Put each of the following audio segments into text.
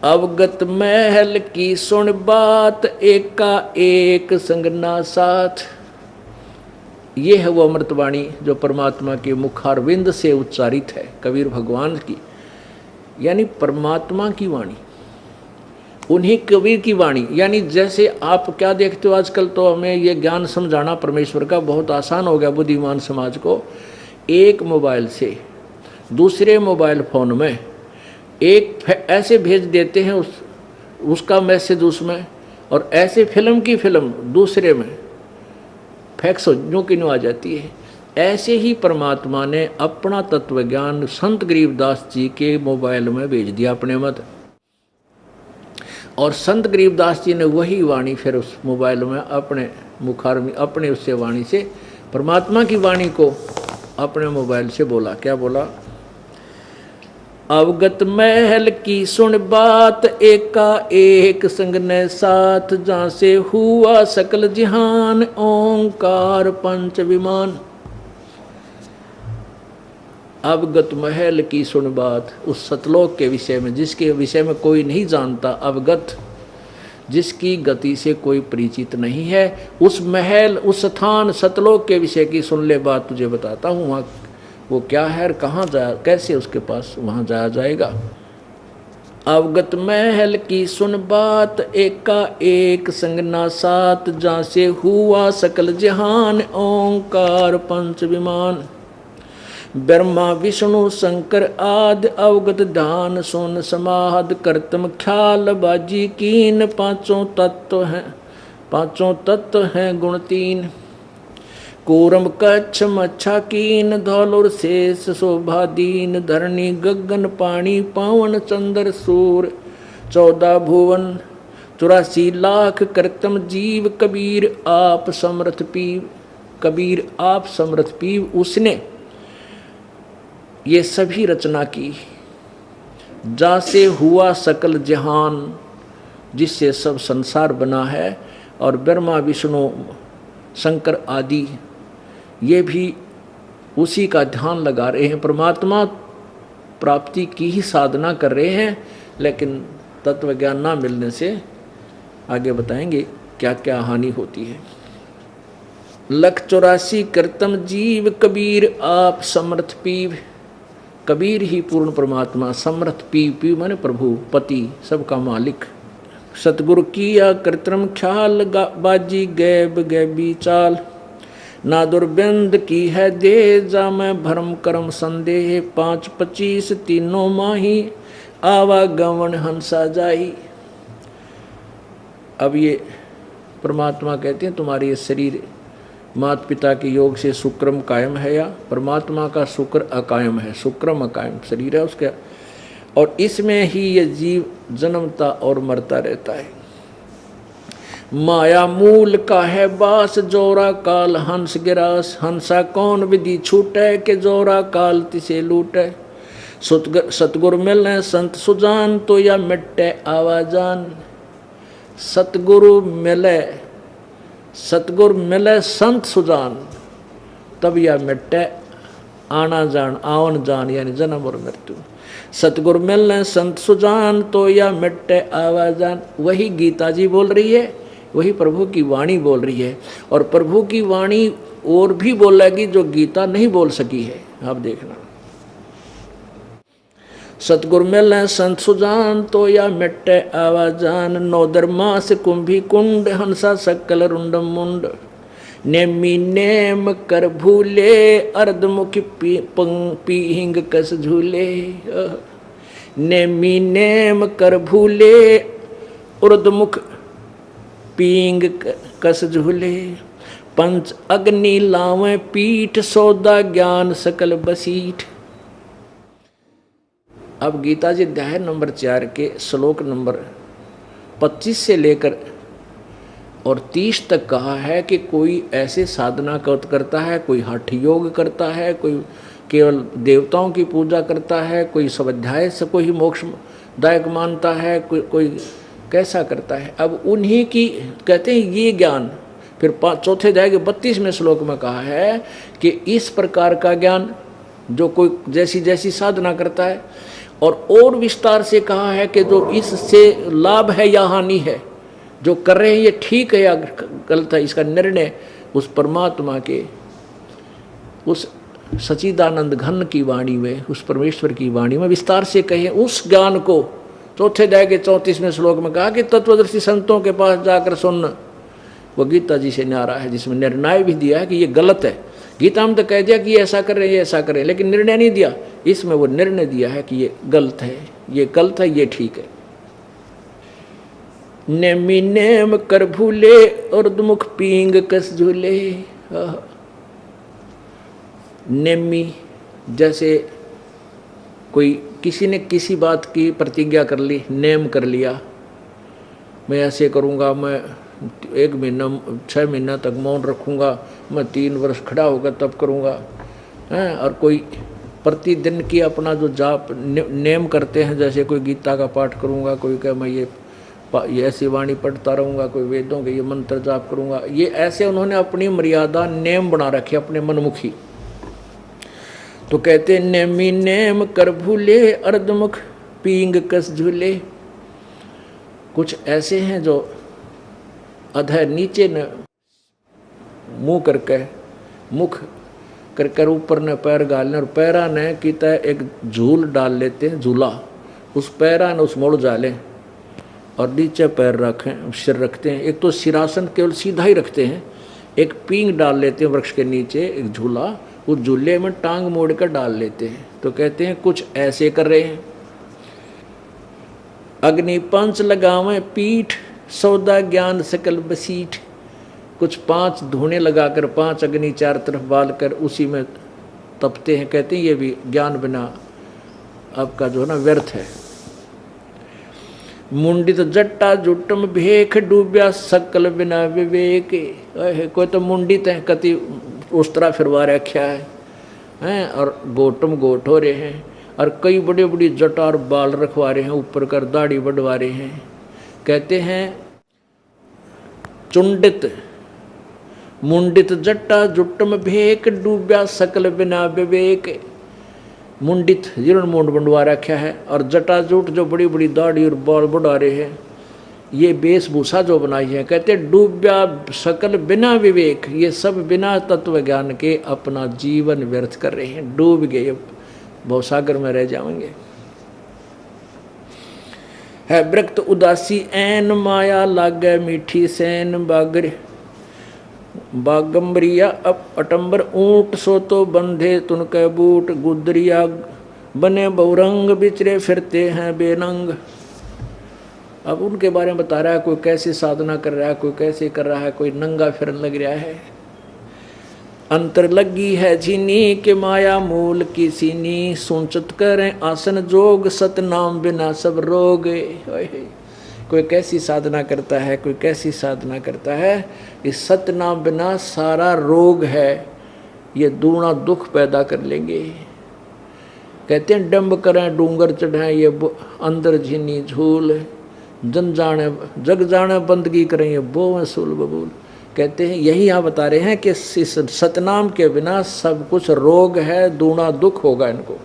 अवगत महल की सुन बात, एका एक संगना साथ। ये है वो अमृतवाणी जो परमात्मा के मुखारविंद से उच्चारित है, कबीर भगवान की, यानी परमात्मा की वाणी, उन्हीं कबीर की वाणी। यानी जैसे आप क्या देखते हो आजकल, तो हमें ये ज्ञान समझाना परमेश्वर का बहुत आसान हो गया बुद्धिमान समाज को। एक मोबाइल से दूसरे मोबाइल फोन में एक ऐसे भेज देते हैं उसका मैसेज उसमें, और ऐसे फिल्म की फिल्म दूसरे में फैक्स न्यू की न्यू आ जाती है। ऐसे ही परमात्मा ने अपना तत्व ज्ञान संत गरीबदास जी के मोबाइल में भेज दिया अपने मत, और संत गरीबदास जी ने वही वाणी फिर उस मोबाइल में अपने मुखार में अपने उससे वाणी से परमात्मा की वाणी को अपने मोबाइल से बोला। क्या बोला? अवगत महल की सुन बात, एका एक संग ने साथ, जहाँ से हुआ सकल जहान, ओंकार पंच विमान। अवगत महल की सुन बात, उस सतलोक के विषय में जिसके विषय में कोई नहीं जानता, अवगत जिसकी गति से कोई परिचित नहीं है, उस महल उस स्थान सतलोक के विषय की सुन ले बात, तुझे बताता हूँ वहाँ वो क्या है और कहाँ जाया, कैसे उसके पास वहाँ जाया जाएगा। अवगत महल की सुन बात, एका एक संगना साथ, जहाँ से हुआ सकल जहान, ओंकार पंच विमान। ब्रह्मा विष्णु शंकर आदि, अवगत ध्यान सुन समाध, करतम ख्याल बाजी कीन, पांचों तत्व हैं गुण तीन। कूरम कच्छ मच्छा कीन, धौलुर शेष शोभा दीन, धरणी गगन पानी पावन, चंद्र सूर 14 भुवन, 84 लाख करतम जीव, कबीर आप समर्थ पीव। कबीर आप समर्थ पीव, उसने ये सभी रचना की, जा से हुआ सकल जहान, जिससे सब संसार बना है। और ब्रह्मा विष्णु शंकर आदि ये भी उसी का ध्यान लगा रहे हैं, परमात्मा प्राप्ति की ही साधना कर रहे हैं, लेकिन तत्व ज्ञान ना मिलने से आगे बताएंगे क्या क्या हानि होती है। 184 करतम जीव, कबीर आप समर्थ पीव। कबीर ही पूर्ण परमात्मा, समर्थ पीव माने प्रभु पति सबका मालिक। सतगुरु किया कृत्रिम ख्याल, बाजी गैब गैबी चाल, ना दुर्बंद की है दे, जा मैं भरम कर्म संदेह, 5 25 तीनों माही, आवागमन हंसा जाही। अब ये परमात्मा कहते हैं तुम्हारे ये शरीर माता पिता के योग से शुक्रम कायम है, या परमात्मा का शुक्र अकायम है, शुक्रम अकायम शरीर है उसका, और इसमें ही ये जीव जन्मता और मरता रहता है। माया मूल का है बास, जोरा काल हंस गिरास, हंसा कौन विधि छूटे, के जोरा काल तिसे लूटे। सतगुर मिले संत सुजान, तो या मिट्टे आवाजान। सतगुरु मिले संत सुजान, तब या मिट्टे आना जान, आवन जान यानी जन्म और मृत्यु। सतगुरु मिलने संत सुजान, तो या मिट्टे आवाजान। वही गीता जी बोल रही है, वही प्रभु की वाणी बोल रही है, और प्रभु की वाणी और भी बोलेगी जो गीता नहीं बोल सकी है। आप देखना, सतगुरु मिलने संत सुजान, तो या मिट्टे आवाजान। नौदर मास कुंभी कुंड, हंसा सकल रुंड मुंड। नेमी नेम कर भूले, अर्धमुखी पीहिंग कस झूले। नेमी नेम कर भूले, उर्धमुख पींग कस झूले। पंच अग्नि लावे पीठ, सौदा ज्ञान सकल बसीठ। अब गीता जी अध्याय नंबर 4 के श्लोक नंबर 25 से लेकर और 30 तक कहा है कि कोई ऐसे साधना करता है, कोई हठ योग करता है, कोई केवल देवताओं की पूजा करता है, कोई स्वाध्याय से कोई मोक्षदायक मानता है, कोई कैसा करता है। अब उन्हीं की कहते हैं ये ज्ञान। फिर 4 अध्याय के 32वें श्लोक में कहा है कि इस प्रकार का ज्ञान जो कोई जैसी जैसी साधना करता है, और विस्तार से कहा है कि जो इससे लाभ है या हानि है, जो कर रहे हैं ये ठीक है या गलत है, इसका निर्णय उस परमात्मा के, उस सच्चिदानंद घन की वाणी में, उस परमेश्वर की वाणी में विस्तार से कहे। उस ज्ञान को चौथे अध्याय के 34वें श्लोक में कहा कि तत्वदर्शी संतों के पास जाकर सुन। वो गीता जी से न्यारा है, जिसमें निर्णय भी दिया है कि ये गलत है। गीता में तो कह दिया कि ये ऐसा कर रहे हैं, ये ऐसा कर रहे हैं, लेकिन निर्णय नहीं दिया। इसमें वो निर्णय दिया है कि ये गलत है, ये गलत है, ये ठीक है। नेमी नेम कर भूले और दुमुख पींग कस झूले। नेमी जैसे कोई किसी ने किसी बात की प्रतिज्ञा कर ली, नेम कर लिया, मैं ऐसे करूँगा, मैं 1 महीना 6 महीना तक मौन रखूँगा, मैं 3 वर्ष खड़ा होकर तब करूँगा हैं। और कोई प्रतिदिन की अपना जो जाप नेम करते हैं, जैसे कोई गीता का पाठ करूँगा, कोई कहे मैं ये ऐसी वाणी पढ़ता रहूँगा, कोई वेदों के ये मंत्र जाप करूँगा, ये ऐसे उन्होंने अपनी मर्यादा नेम बना रखी अपने मनमुखी। तो कहते नेमी नेम कर भूले अर्धमुख पींग कस झूले। कुछ ऐसे हैं जो अधर नीचे न मुंह करके, मुख कर कर ऊपर न पैर गालने, और पैरा न की तरह एक झूल डाल लेते हैं, झूला, उस पैरा न उस मोड़ जाले और नीचे पैर रखें, सिर रखते हैं। एक तो सिरासन केवल सीधा ही रखते हैं, एक पींग डाल लेते हैं वृक्ष के नीचे, एक झूला, उस झूले में टांग मोड़ कर डाल लेते हैं। तो कहते हैं कुछ ऐसे कर रहे हैं। अग्नि पंच लगावें पीठ, सौदा ज्ञान सकल बसीठ। कुछ 5 धूने लगाकर 5 अग्नि 4 तरफ बाल कर उसी में तपते हैं। कहते हैं ये भी ज्ञान बिना आपका जो है ना व्यर्थ है। मुंडित जट्टा जुटम भेख, डूब्या सकल बिना विवेक। कोई तो मुंडित है, कति उस तरह फिरवा रखा है, और गोटम गोट हो रहे हैं, और कई बड़े बड़ी जटा और बाल रखवा रहे हैं, ऊपर कर दाढ़ी बढ़वा रहे हैं। कहते हैं चुंडित मुंडित जट्टा जुटम भेक, डूब्या सकल बिना विवेक। मुंडित जिन्होंने मुंड बंडवा रखा है, और जटाजूट जो बड़ी बड़ी दाढ़ी और बाल बढ़ा रहे हैं, ये वेशभूषा जो बनाई है। कहते डूब्या सकल बिना विवेक, ये सब बिना तत्व ज्ञान के अपना जीवन व्यर्थ कर रहे हैं, डूब गए, भवसागर में रह जाएंगे। है वृक्त उदासी ऐन, माया लागे मीठी सैन, बागर बागम्बरिया अब अटंबर ऊंट, सो तो बंधे तुनके बूट, गुदरिया बने बहुरंग, बिचरे फिरते हैं बेनंग। अब उनके बारे में बता रहा है, कोई कैसे साधना कर रहा है, कोई कैसे कर रहा है, कोई नंगा फिरन लग रहा है। अंतर लगी है झीनी के माया मूल की सीनी, सुनचत करें आसन जोग, सतनाम बिना सब रोग। कोई कैसी साधना करता है, कोई कैसी साधना करता है, इस सतनाम बिना सारा रोग है, ये दूना दुख पैदा कर लेंगे। कहते हैं डंब करें डूंगर चढ़ाएं, ये अंदर झीनी झूल, जन जाने जग जाने बंदगी करें, ये बो सूल बबूल। कहते हैं यही यहाँ बता रहे हैं कि इस सतनाम के बिना सब कुछ रोग है, दूना दुख होगा इनको।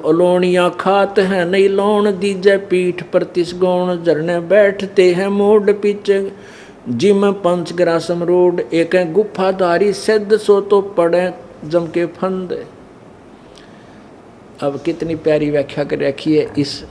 अलोनिया खात हैं नहीं लोन, दीजे पीठ पर तिसगोण, झरने बैठते हैं मोड पीछे, जिम पंचग्रासम रोड, एक गुफाधारी सिद्ध, सो तो पड़े जम के फंद। अब कितनी प्यारी व्याख्या कर रखी है इस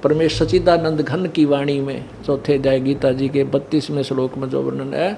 परमेश्वर सच्चिदानंद घन की वाणी में, चौथे अध्याय गीता जी के 32वें श्लोक में जो वर्णन है,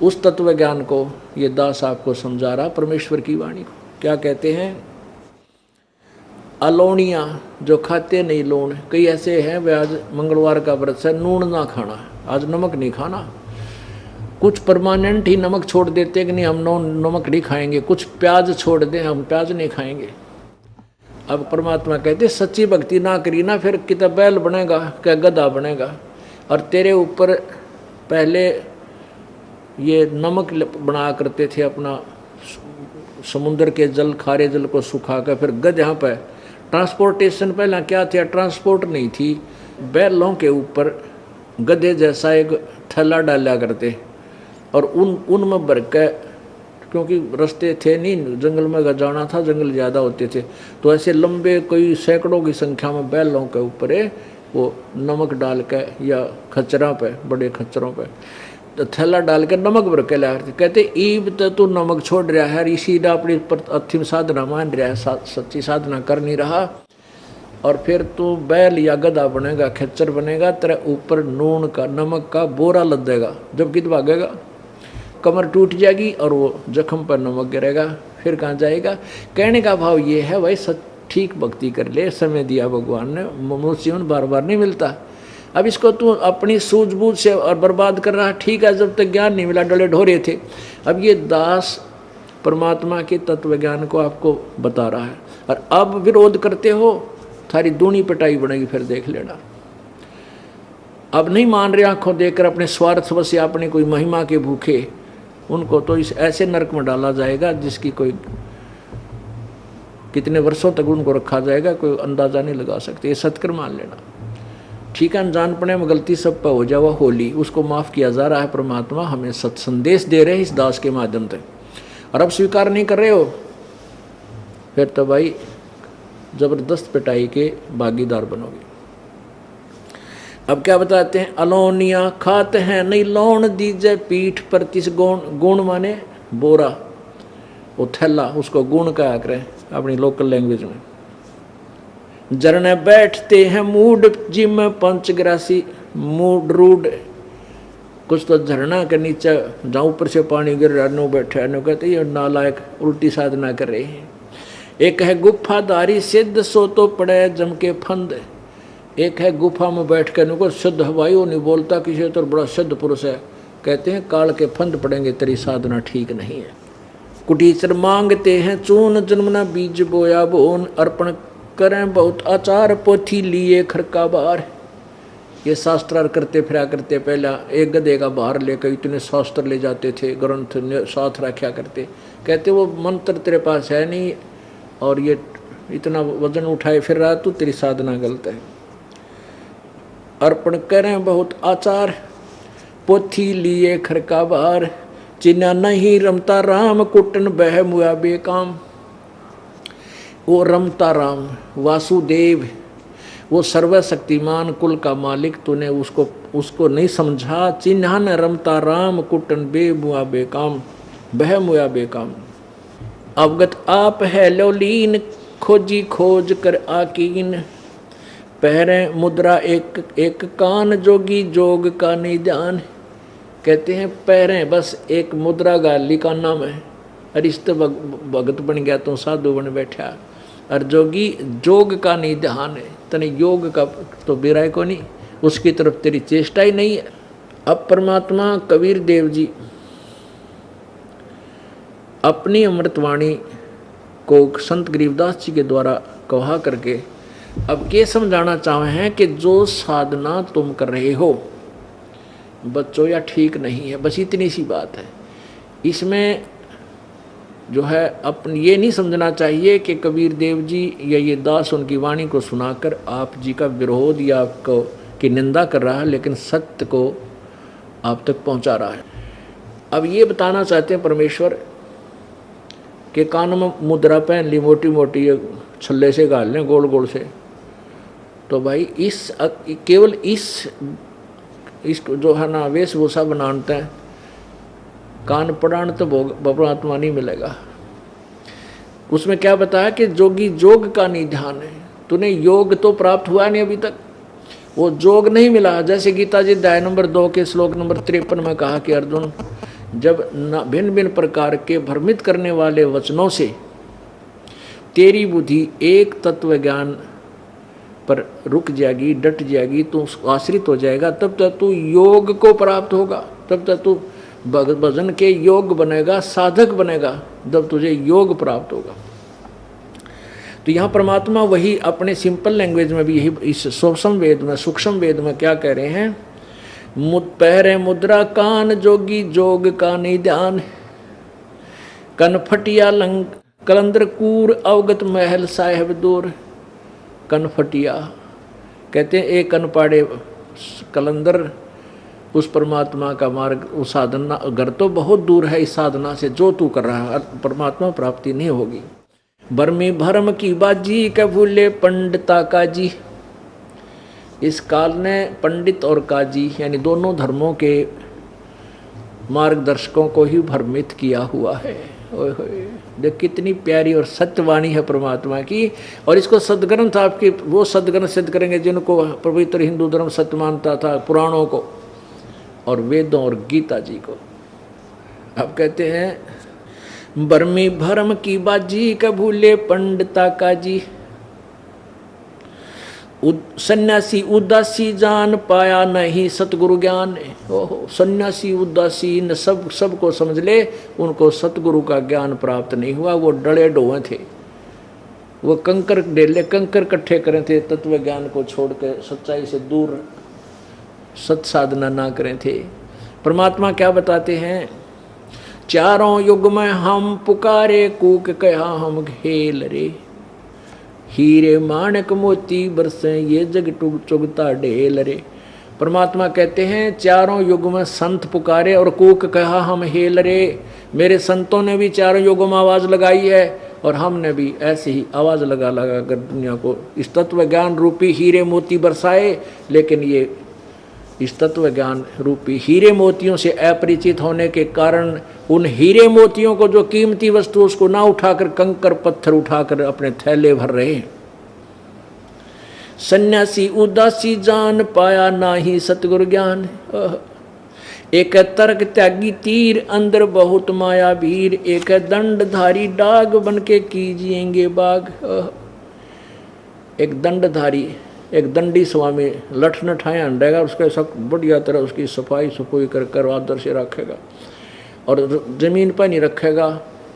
उस तत्व ज्ञान को ये दास आपको समझा रहा, परमेश्वर की वाणी को। क्या कहते हैं? अलोनिया जो खाते नहीं लूण, कई ऐसे हैं वे आज मंगलवार का व्रत है, नून ना खाना, आज नमक नहीं खाना। कुछ परमानेंट ही नमक छोड़ देते कि नहीं हम नमक नहीं खाएंगे, कुछ प्याज छोड़ दें हम प्याज नहीं खाएंगे। अब परमात्मा कहते सच्ची भक्ति ना करी ना, फिर कितना बैल बनेगा क्या गधा बनेगा। और तेरे ऊपर पहले ये नमक बना करते थे, अपना समुद्र के जल खारे जल को सुखा कर, फिर गधा पे ट्रांसपोर्टेशन पहला क्या था, ट्रांसपोर्ट नहीं थी, बैलों के ऊपर गधे जैसा एक थैला डाला करते और उनमें भर के क्योंकि रास्ते थे नहीं, जंगल में अगर जाना था जंगल ज़्यादा होते थे, तो ऐसे लंबे कई सैकड़ों की संख्या में बैलों के ऊपर वो नमक डाल के या खच्चरों पे, बड़े खच्चरों पे तो थैला डाल के नमक भर के ला रहे थे। कहते ईब तो तू नमक छोड़ रहा है, इसी अपनी अंतिम साधना मान रहा है, सच्ची साधना कर नहीं रहा, और फिर तू बैल या गधा बनेगा, खच्चर बनेगा, तेरे ऊपर नून का नमक का बोरा लद देगा, जब कित भागेगा, कमर टूट जाएगी और वो जख्म पर नमक गिरेगा, फिर कहाँ जाएगा। कहने का भाव ये है भाई सच ठीक भक्ति कर ले, समय दिया भगवान ने, मनुष्य जीवन बार बार नहीं मिलता। अब इसको तू अपनी सूझबूझ से और बर्बाद कर रहा, ठीक है, जब तक ज्ञान नहीं मिला डले ढोरे थे। अब ये दास परमात्मा के तत्व ज्ञान को आपको बता रहा है, और अब विरोध करते हो, थारी दूनी पिटाई बनेगी, फिर देख लेना। अब नहीं मान रहे आंखों देखकर अपने स्वार्थ वश या अपने कोई महिमा के भूखे, उनको तो इस ऐसे नरक में डाला जाएगा जिसकी कोई कितने वर्षों तक उनको रखा जाएगा, कोई अंदाजा नहीं लगा सकते। ये सत्कर मान लेना। ठीक है, अनजानपने में गलती सब पर हो जावा होली, उसको माफ़ किया जा रहा है। परमात्मा हमें सत संदेश दे रहे हैं इस दास के माध्यम से, और अब स्वीकार नहीं कर रहे हो, फिर तो भाई जबरदस्त पिटाई के भागीदार बनोगे। अब क्या बताते हैं, अलोनिया खाते हैं नहीं लौन दीजे पीठ पर तिस गुण, गुण माने बोरा, वो थैला, उसको गुण कहा करें अपनी लोकल लैंग्वेज में। जरने बैठते हैं मूड जिम पंचग्रासी, मूड रूड, कुछ तो झरना के नीचे जहाँ ऊपर से पानी गिर रहा, नो बैठे नो कहते ये नालायक उल्टी साधना कर रहे हैं। एक है गुफाधारी सिद्ध सो तो पड़े जम के फंद, एक है गुफा में बैठ कर नुको शुद्ध हवाई, वो नहीं बोलता किसी तो बड़ा शुद्ध पुरुष है, कहते हैं काल के फंद पड़ेंगे, तेरी साधना ठीक नहीं है। कुटीचर मांगते हैं चून जन्मना बीज बोया बोन, अर्पण करें बहुत आचार पोथी लिए खरका बार। ये शास्त्रार करते फिरा करते, पहला एक गधे का बाहर लेकर इतने शास्त्र ले जाते थे, ग्रंथ साथ रखा करते, कहते वो मंत्र तेरे पास है नहीं और ये इतना वजन उठाए फिर रहा, तू तेरी साधना गलत है। अर्पण करें बहुत आचार पोथी लिए खरका बार, चिन्ह नहीं रमता राम कुटन बह मुआ बेकाम। वो रमता राम वासुदेव, वो सर्वशक्तिमान कुल का मालिक, तूने उसको नहीं समझा। चिन्ह न रमता राम कुटन बे मुआ बेकाम, बह मुआ बेकाम। अवगत आप है लोलीन खोजी खोज कर आकीन, पहरे मुद्रा एक एक कान जोगी जोग का निदान। कहते हैं पैरें बस एक मुद्रा गाली का नाम है, अरिस्त भगत बन गया तो साधु बन बैठा, और जोगी जोग का निधान है, तने योग का तो बिराय को नहीं, उसकी तरफ तेरी चेष्टा ही नहीं है। अब परमात्मा कबीर देव जी अपनी अमृतवाणी को संत गरीबदास जी के द्वारा कहा करके अब ये समझाना चाहे हैं कि जो साधना तुम कर रहे हो बच्चों या ठीक नहीं है, बस इतनी सी बात है। इसमें जो है अपन ये नहीं समझना चाहिए कि कबीर देव जी या ये दास उनकी वाणी को सुनाकर आप जी का विरोध या आपको की निंदा कर रहा है, लेकिन सत्य को आप तक पहुंचा रहा है। अब ये बताना चाहते हैं परमेश्वर के कान में मुद्रा पहन ली, मोटी मोटी छल्ले से गाल लें गोल गोल से, तो भाई इस केवल इस जो है ना वेशभूषा बनाते हैं, कान पड़ान तो परमात्मा नहीं मिलेगा। उसमें क्या बताया कि जोगी जोग का निधान है, तूने योग तो प्राप्त हुआ नहीं अभी तक, वो जोग नहीं मिला। जैसे गीता जी अध्याय नंबर 2 के श्लोक नंबर 53 में कहा कि अर्जुन, जब भिन्न भिन्न प्रकार के भ्रमित करने वाले वचनों से तेरी बुद्धि एक तत्व ज्ञान पर रुक जाएगी, डट जाएगी, तू आश्रित हो जाएगा, तब तक तू योग को प्राप्त होगा, तब तक तू भजन के योग बनेगा, साधक बनेगा, जब तुझे योग प्राप्त होगा। तो यहाँ परमात्मा वही अपने सिंपल लैंग्वेज में भी यही इस सूक्ष्म वेद में, सूक्ष्म वेद में क्या कह रहे हैं, पहरे मुद्रा कान जोगी जोग का निधान, कनफटिया लंग कलंदर कूर अवगत महल साहेब दूर। कनफटिया कहते हैं एक कन पाड़े कलंदर उस परमात्मा का मार्ग, उस साधना, घर तो बहुत दूर है इस साधना से जो तू कर रहा है, परमात्मा प्राप्ति नहीं होगी। बर्मी भरम की बाजी के भूले पंडिता काजी। इस काल ने पंडित और काजी यानी दोनों धर्मों के मार्गदर्शकों को ही भ्रमित किया हुआ है। ओए होए, देख कितनी प्यारी और सत्यवाणी है परमात्मा की। और इसको सदग्रंथ आपके वो सदग्रंथ सिद्ध करेंगे जिनको पवित्र हिंदू धर्म सत्य मानता था, पुराणों को और वेदों और गीता जी को। अब कहते हैं बर्मी भरम की बाजी का भूले पंडिता काजी। सन्यासी उदासी जान पाया नहीं सतगुरु ज्ञान। ओहो, सन्यासी उदासी न सबको समझ ले, उनको सतगुरु का ज्ञान प्राप्त नहीं हुआ। वो डले डोए थे, वो कंकर डेले कंकर इकट्ठे करे थे, तत्व ज्ञान को छोड़ के सच्चाई से दूर सत साधना ना करे थे। परमात्मा क्या बताते हैं, चारों युग में हम पुकारे कूक कहा हम घेल रे। हीरे माणक मोती बरसे ये जग टुग चुगता ढेल रे। परमात्मा कहते हैं चारों युग में संत पुकारे और कूक कहा हम हेल रे। मेरे संतों ने भी चारों युगों में आवाज़ लगाई है और हमने भी ऐसे ही आवाज़ लगा लगा कर दुनिया को इस तत्व ज्ञान रूपी हीरे मोती बरसाए। लेकिन ये इस तत्व ज्ञान रूपी हीरे मोतियों से अपरिचित होने के कारण उन हीरे मोतियों को जो कीमती वस्तु उसको ना उठाकर कंकर पत्थर उठाकर अपने थैले भर रहे हैं। सन्यासी उदासी जान पाया ना ही सतगुरु ज्ञान। एक तर्क त्यागी तीर अंदर बहुत माया भीर। एक दंडधारी डाग बन के कीजिएंगे बाग। एक दंडधारी एक दंडी स्वामी लठ न ठाया अंडेगा, उसके सब बढ़िया तरह उसकी सफाई सफाई कर आदर से रखेगा और ज़मीन पर नहीं रखेगा,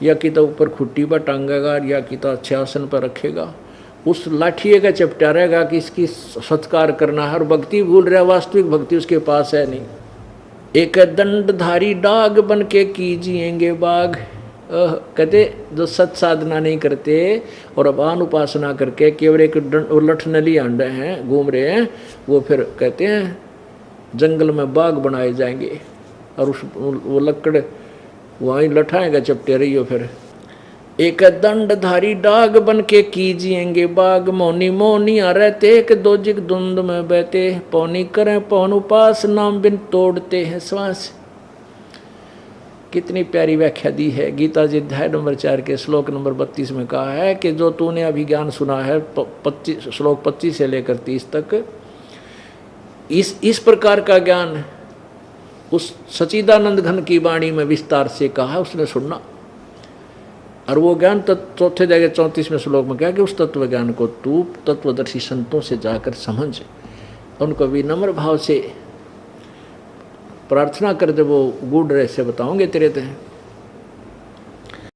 या कि तो ऊपर खुट्टी पर टांगेगा या कि तो अच्छे आसन पर रखेगा। उस लाठिए का चपटा रहेगा कि इसकी सत्कार करना है और भक्ति भूल रहा, वास्तविक भक्ति उसके पास है नहीं। एक दंडधारी डाग बन के कीजिएंगे बाग। कहते जो सत साधना नहीं करते और अबान उपासना करके केवल एक लठ नली अंडे हैं घूम रहे हैं, वो फिर कहते हैं जंगल में बाग बनाए जाएंगे और उस वो लकड़ वहीं लठाएगा चपटे रही हो। फिर एक दंडधारी डाग बन के कीजिएंगे बाग। मौनी मौनिया रहते एक दो जिग धुंध में बहते। पौनी करें पौन उपास नाम बिन तोड़ते हैं श्वास। कितनी प्यारी व्याख्या दी है गीता जी अध्याय नंबर 4 के श्लोक नंबर 32 में कहा है कि जो तूने अभी ज्ञान सुना है 25 श्लोक 25 से लेकर 30 तक, इस प्रकार का ज्ञान उस सच्चिदानंद घन की वाणी में विस्तार से कहा उसने सुनना। और वो ज्ञान चौथे जगह 34वें श्लोक में कहा कि उस तत्व ज्ञान को तू तत्वदर्शी संतों से जाकर समझ, उनको विनम्र भाव से प्रार्थना कर दे, वो गूढ़ रहस्य बताओगे तेरे ते।